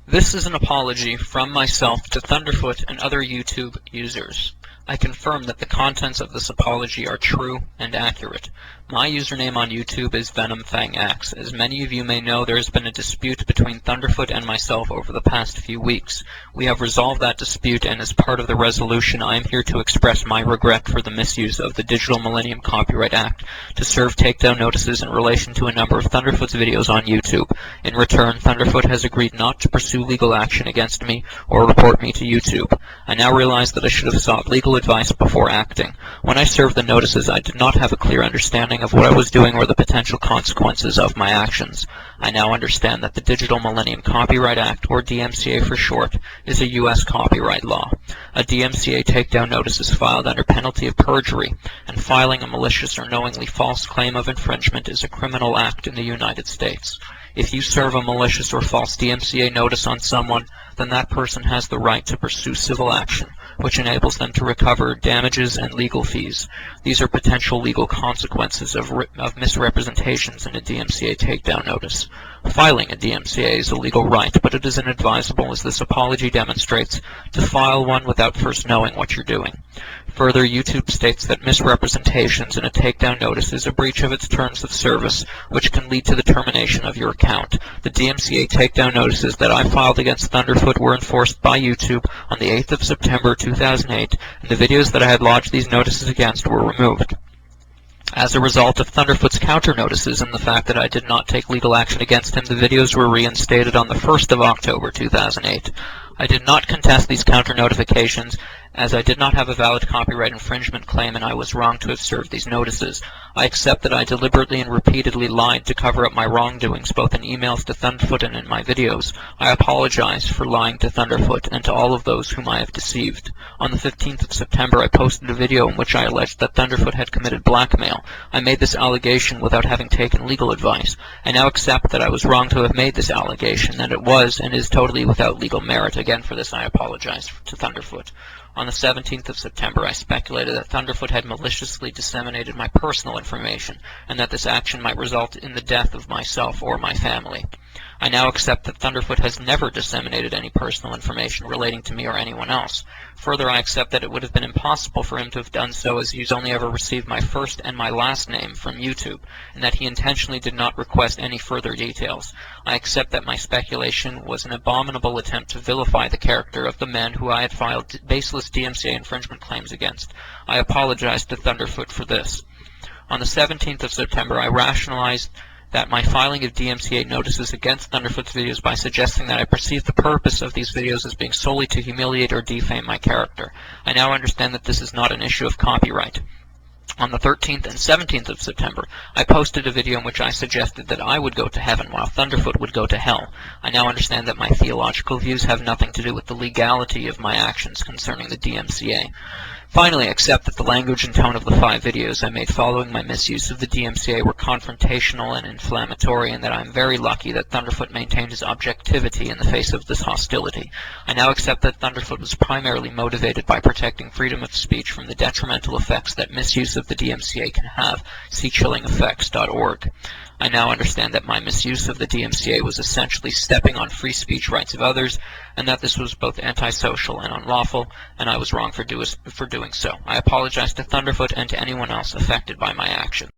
This is an apology from myself to Thunderfoot and other YouTube users. I confirm that the contents of this apology are true and accurate. My username on YouTube is Venomfangx. As many of you may know, there has been a dispute between Thunderfoot and myself over the past few weeks. We have resolved that dispute, and as part of the resolution, I am here to express my regret for the misuse of the Digital Millennium Copyright Act to serve takedown notices in relation to a number of Thunderfoot's videos on YouTube. In return, Thunderfoot has agreed not to pursue legal action against me or report me to YouTube. I now realize that I should have sought legal advice before acting. When I served the notices, I did not have a clear understanding of what I was doing or the potential consequences of my actions. I now understand that the Digital Millennium Copyright Act, or DMCA for short, is a U.S. copyright law. A DMCA takedown notice is filed under penalty of perjury, and filing a malicious or knowingly false claim of infringement is a criminal act in the United States. If you serve a malicious or false DMCA notice on someone, then that person has the right to pursue civil action, which enables them to recover damages and legal fees. These are potential legal consequences of misrepresentations in a DMCA takedown notice. Filing a DMCA is a legal right, but it is inadvisable, as this apology demonstrates, to file one without first knowing what you're doing. Further, YouTube states that misrepresentations in a takedown notice is a breach of its terms of service, which can lead to the termination of your account. The DMCA takedown notices that I filed against Thunderfoot were enforced by YouTube on the 8th of September 2008, and the videos that I had lodged these notices against were removed. As a result of Thunderfoot's counter notices and the fact that I did not take legal action against him, the videos were reinstated on the 1st of October 2008. I did not contest these counter notifications, as I did not have a valid copyright infringement claim and I was wrong to have served these notices. I accept that I deliberately and repeatedly lied to cover up my wrongdoings, both in emails to Thunderfoot and in my videos. I apologize for lying to Thunderfoot and to all of those whom I have deceived. On the 15th of September, I posted a video in which I alleged that Thunderfoot had committed blackmail. I made this allegation without having taken legal advice. I now accept that I was wrong to have made this allegation, that it was and is totally without legal merit. Again, for this I apologize to Thunderfoot. On the 17th of September, I speculated that Thunderfoot had maliciously disseminated my personal information, and that this action might result in the death of myself or my family. I now accept that Thunderfoot has never disseminated any personal information relating to me or anyone else. Further, I accept that it would have been impossible for him to have done so, as he's only ever received my first and my last name from YouTube, and that he intentionally did not request any further details. I accept that my speculation was an abominable attempt to vilify the character of the man who I had filed baseless DMCA infringement claims against. I apologize to Thunderfoot for this. On the 17th of September, I rationalized that my filing of DMCA notices against Thunderfoot's videos by suggesting that I perceived the purpose of these videos as being solely to humiliate or defame my character. I now understand that this is not an issue of copyright. On the 13th and 17th of September, I posted a video in which I suggested that I would go to heaven while Thunderfoot would go to hell. I now understand that my theological views have nothing to do with the legality of my actions concerning the DMCA. Finally, I accept that the language and tone of the 5 videos I made following my misuse of the DMCA were confrontational and inflammatory, and that I am very lucky that Thunderfoot maintained his objectivity in the face of this hostility. I now accept that Thunderfoot was primarily motivated by protecting freedom of speech from the detrimental effects that misuse of the DMCA can have. See chillingeffects.org. I now understand that my misuse of the DMCA was essentially stepping on free speech rights of others, and that this was both antisocial and unlawful, and I was wrong for doing so. I apologize to Thunderfoot and to anyone else affected by my actions.